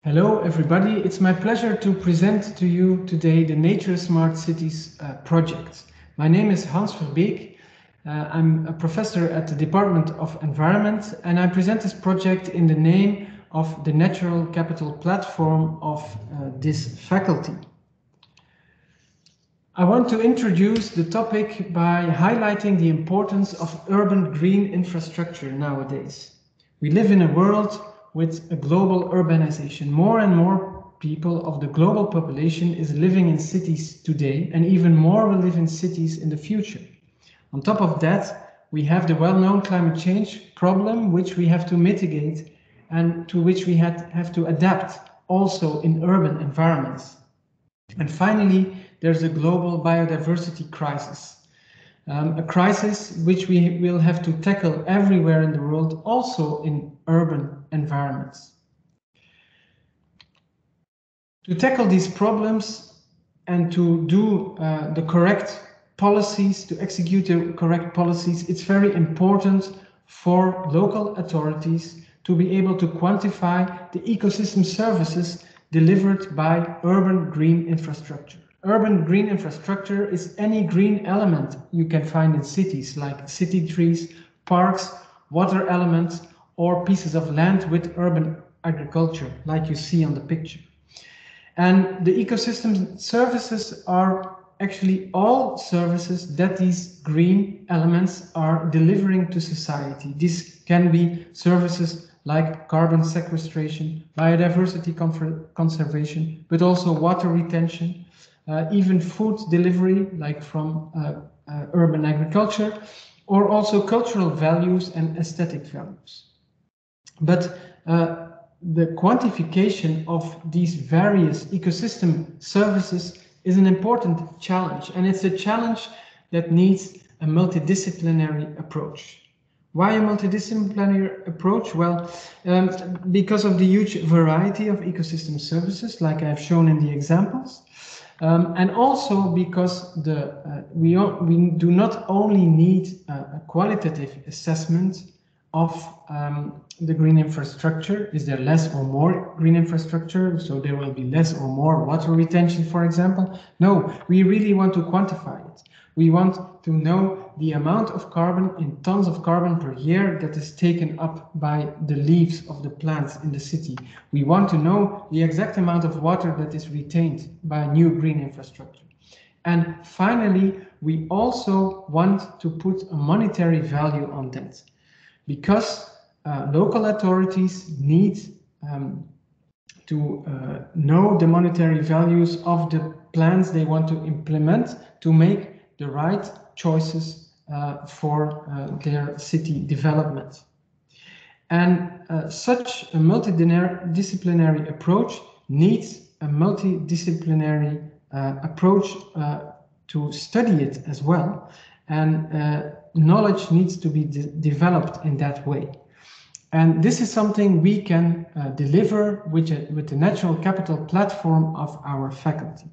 Hello everybody, it's my pleasure to present to you today the Nature Smart Cities project. My name is Hans Verbeeck. I'm a professor at the Department of Environment and I present this project in the name of the Natural Capital platform of this faculty. I want to introduce the topic by highlighting the importance of urban green infrastructure nowadays. We live in a world with a global urbanization. More and more people of the global population is living in cities today, and even more will live in cities in the future. On top of that, we have the well-known climate change problem, which we have to mitigate and to which we have to adapt also in urban environments. And finally, there's a global biodiversity crisis. A crisis which we will have to tackle everywhere in the world, also in urban environments. To tackle these problems and to do the correct policies, to execute the correct policies, it's very important for local authorities to be able to quantify the ecosystem services delivered by urban green infrastructure. Urban green infrastructure is any green element you can find in cities, like city trees, parks, water elements, or pieces of land with urban agriculture, like you see on the picture. And the ecosystem services are actually all services that these green elements are delivering to society. This can be services like carbon sequestration, biodiversity conservation, but also water retention, even food delivery, like from urban agriculture, or also cultural values and aesthetic values. But the quantification of these various ecosystem services is an important challenge, and it's a challenge that needs a multidisciplinary approach. Why a multidisciplinary approach? Well, because of the huge variety of ecosystem services, like I've shown in the examples. And also because we do not only need a qualitative assessment of the green infrastructure. Is there less or more green infrastructure? So there will be less or more water retention, for example. No, we really want to quantify it. We want to know the amount of carbon in tons of carbon per year that is taken up by the leaves of the plants in the city. We want to know the exact amount of water that is retained by new green infrastructure. And finally, we also want to put a monetary value on that, because local authorities need to know the monetary values of the plans they want to implement to make the right choices for their city development. And such a multidisciplinary approach needs a multidisciplinary approach to study it as well. And knowledge needs to be developed in that way. And this is something we can deliver with the Natural Capital platform of our faculty.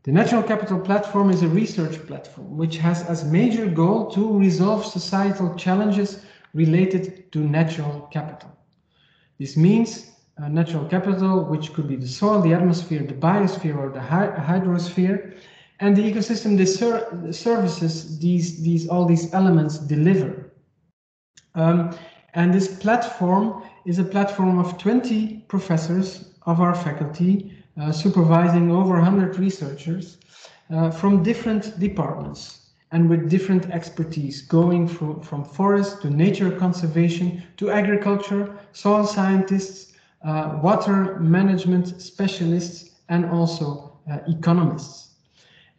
The Natural Capital platform is a research platform which has as major goal to resolve societal challenges related to natural capital. This means natural capital, which could be the soil, the atmosphere, the biosphere, or the hydrosphere, and the ecosystem services all these elements deliver. And this platform is a platform of 20 professors of our faculty, supervising over 100 researchers from different departments and with different expertise, going from forest to nature conservation to agriculture, soil scientists, water management specialists, and also economists.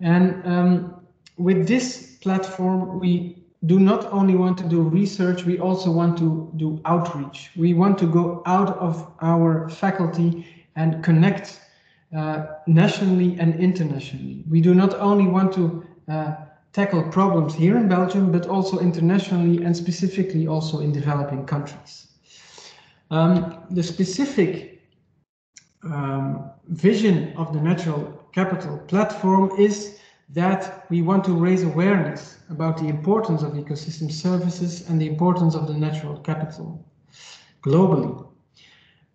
And with this platform, we do not only want to do research, we also want to do outreach. We want to go out of our faculty and connect nationally and internationally. We do not only want to tackle problems here in Belgium, but also internationally and specifically also in developing countries. The specific vision of the Natural Capital platform is that we want to raise awareness about the importance of ecosystem services and the importance of the natural capital globally.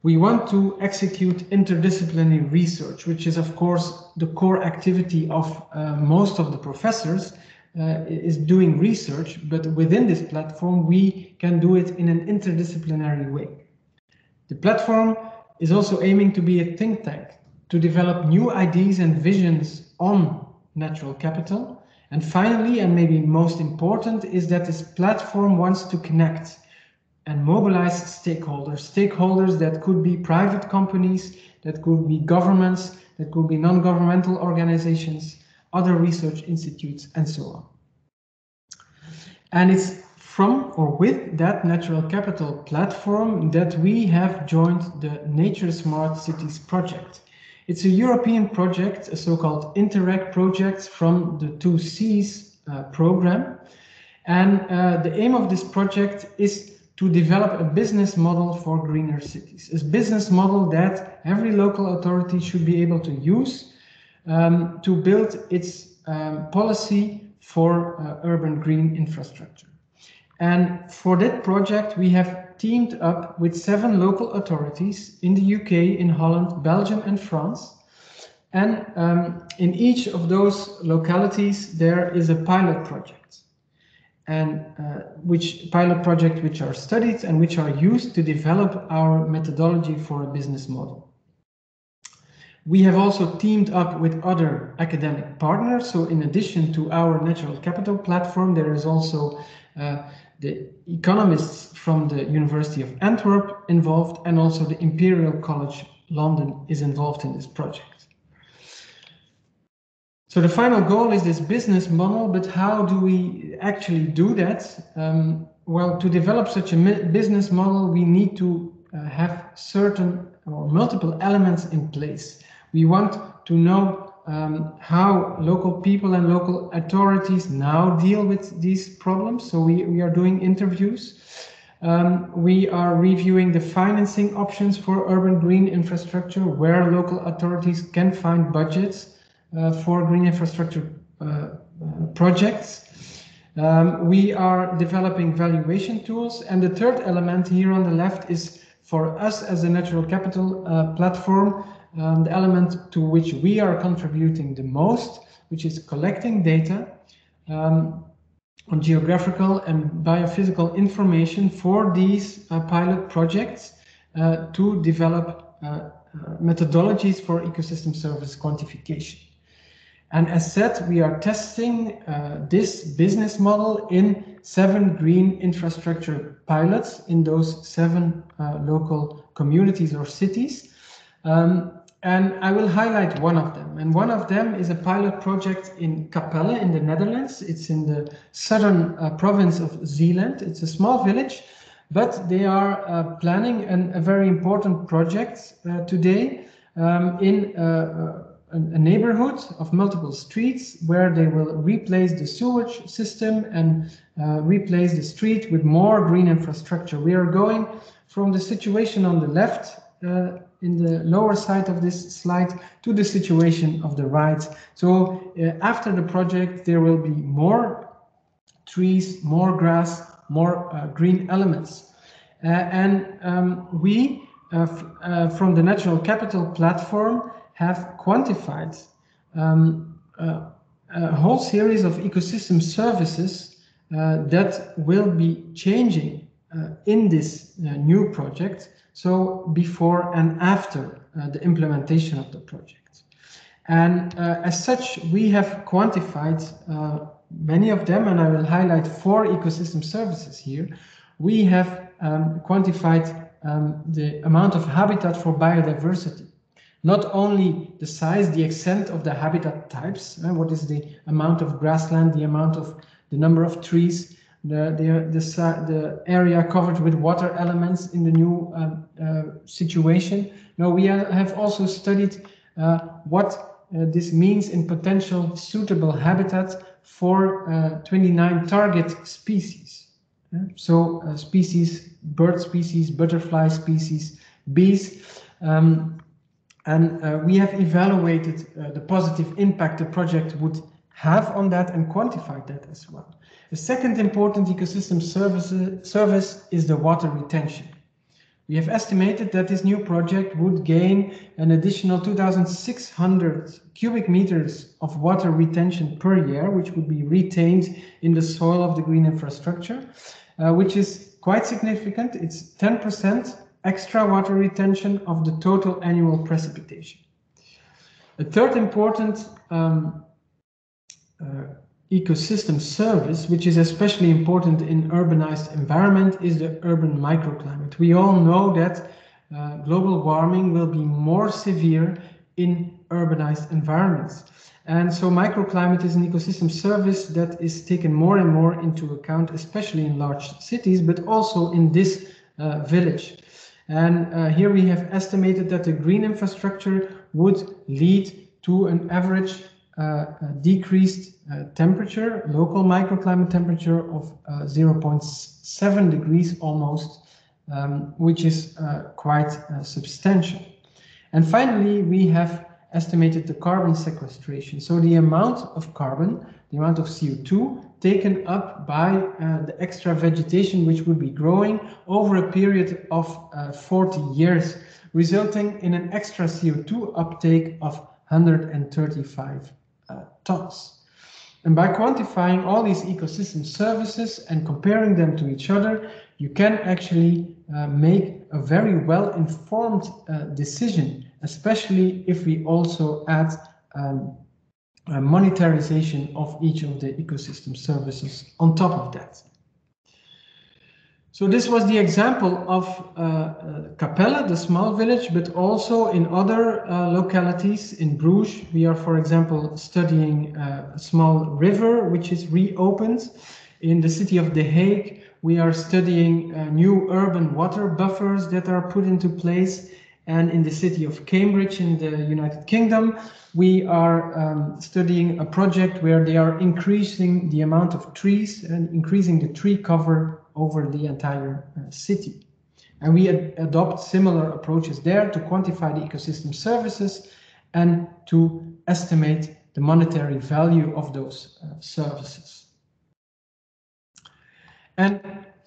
We want to execute interdisciplinary research, which is of course the core activity of most of the professors, is doing research, but within this platform we can do it in an interdisciplinary way. The platform is also aiming to be a think tank, to develop new ideas and visions on natural capital. And finally, and maybe most important, is that this platform wants to connect and mobilize stakeholders that could be private companies, that could be governments, that could be non-governmental organizations, other research institutes, and so on. And it's from or with that natural capital platform that we have joined the Nature Smart Cities project. It's a European project, a so-called Interreg project from the 2Cs program. And the aim of this project is to develop a business model for greener cities, a business model that every local authority should be able to use to build its policy for urban green infrastructure. And for that project, we have teamed up with 7 local authorities in the UK, in Holland, Belgium, and France. And in each of those localities, there is a pilot project, and which are studied and which are used to develop our methodology for a business model. We have also teamed up with other academic partners. So in addition to our natural capital platform, there is also the economists from the University of Antwerp involved, and also the Imperial College London is involved in this project. So the final goal is this business model, but how do we actually do that? Well, to develop such a business model, we need to have certain or multiple elements in place. We want to know how local people and local authorities now deal with these problems. So we are doing interviews. We are reviewing the financing options for urban green infrastructure, where local authorities can find budgets for green infrastructure projects. We are developing valuation tools. And the third element here on the left is for us as a natural capital platform, the element to which we are contributing the most, which is collecting data on geographical and biophysical information for these pilot projects to develop methodologies for ecosystem service quantification. And as said, we are testing this business model in 7 green infrastructure pilots in those 7 local communities or cities. And I will highlight one of them. And one of them is a pilot project in KAPELLE in the Netherlands. It's in the southern province of Zeeland. It's a small village, but they are planning a very important project today in a neighborhood of multiple streets, where they will replace the sewage system and replace the street with more green infrastructure. We are going from the situation on the left in the lower side of this slide to the situation of the right. So after the project, there will be more trees, more grass, more green elements. We from the Natural Capital platform have quantified a whole series of ecosystem services that will be changing in this new project. So before and after the implementation of the project. And as such, we have quantified many of them, and I will highlight 4 ecosystem services here. We have quantified the amount of habitat for biodiversity. Not only the size, the extent of the habitat types, what is the amount of grassland, the number of trees, the area covered with water elements in the new situation. No, we have also studied what this means in potential suitable habitat for 29 target species. So species, bird species, butterfly species, bees. We have evaluated the positive impact the project would have on that and quantified that as well. The second important ecosystem service is the water retention. We have estimated that this new project would gain an additional 2,600 cubic meters of water retention per year, which would be retained in the soil of the green infrastructure, which is quite significant. It's 10% extra water retention of the total annual precipitation. A third important ecosystem service, which is especially important in urbanized environment, is the urban microclimate. We all know that global warming will be more severe in urbanized environments. And so microclimate is an ecosystem service that is taken more and more into account, especially in large cities, but also in this village. And here we have estimated that the green infrastructure would lead to an average decreased temperature, local microclimate temperature of 0.7 degrees almost, which is quite substantial. And finally, we have estimated the carbon sequestration. So the amount of carbon, the amount of CO2 taken up by the extra vegetation which would be growing over a period of 40 years, resulting in an extra CO2 uptake of 135 tons. And by quantifying all these ecosystem services and comparing them to each other, you can actually make a very well-informed decision, especially if we also add a monetarization of each of the ecosystem services on top of that. So this was the example of KAPELLE, the small village, but also in other localities. In Bruges, we are, for example, studying a small river which is reopened. In the city of The Hague, we are studying new urban water buffers that are put into place. And in the city of Cambridge in the United Kingdom, we are studying a project where they are increasing the amount of trees and increasing the tree cover over the entire city. And we adopt similar approaches there to quantify the ecosystem services and to estimate the monetary value of those services. And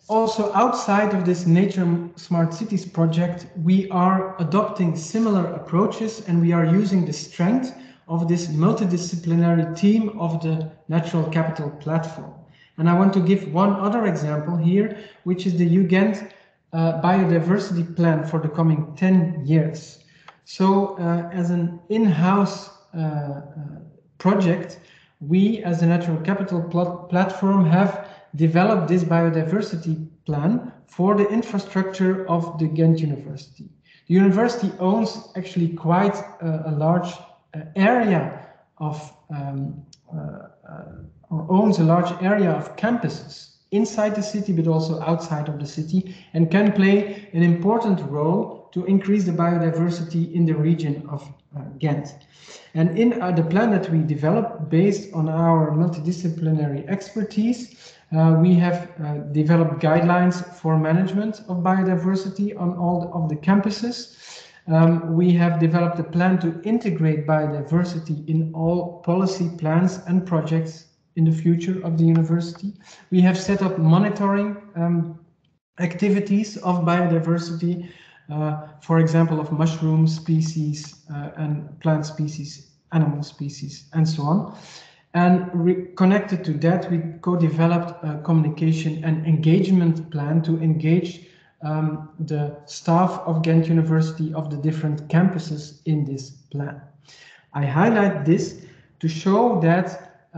also outside of this Nature Smart Cities project, we are adopting similar approaches, and we are using the strength of this multidisciplinary team of the Natural Capital platform. And I want to give one other example here, which is the UGent biodiversity plan for the coming 10 years. So as an in-house project, we as the Natural Capital platform have developed this biodiversity plan for the infrastructure of the Ghent University. The university owns actually quite a large area of owns a large area of campuses inside the city, but also outside of the city, and can play an important role to increase the biodiversity in the region of Ghent. And in the plan that we developed based on our multidisciplinary expertise, we have developed guidelines for management of biodiversity on all of the campuses. We have developed a plan to integrate biodiversity in all policy plans and projects in the future of the university. We have set up monitoring activities of biodiversity, for example, of mushroom species and plant species, animal species, and so on. And connected to that, we co-developed a communication and engagement plan to engage the staff of Ghent University of the different campuses in this plan. I highlight this to show that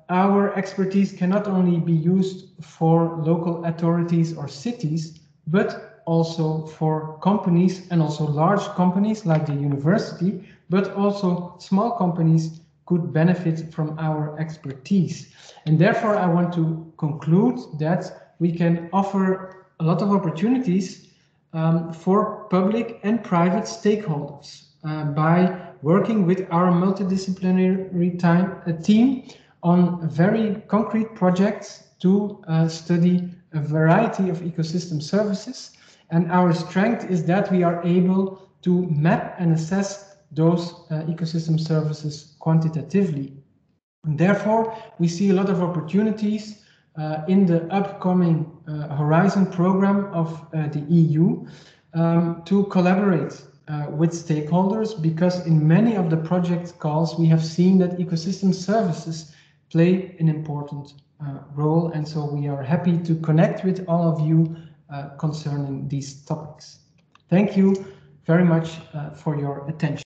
our expertise can not only be used for local authorities or cities, but also for companies, and also large companies like the university, but also small companies could benefit from our expertise. And therefore, I want to conclude that we can offer a lot of opportunities for public and private stakeholders by working with our multidisciplinary team on very concrete projects to study a variety of ecosystem services. And our strength is that we are able to map and assess those ecosystem services quantitatively. And therefore, we see a lot of opportunities in the upcoming Horizon program of the EU to collaborate with stakeholders, because in many of the project calls we have seen that ecosystem services play an important role, and so we are happy to connect with all of you concerning these topics. Thank you very much for your attention.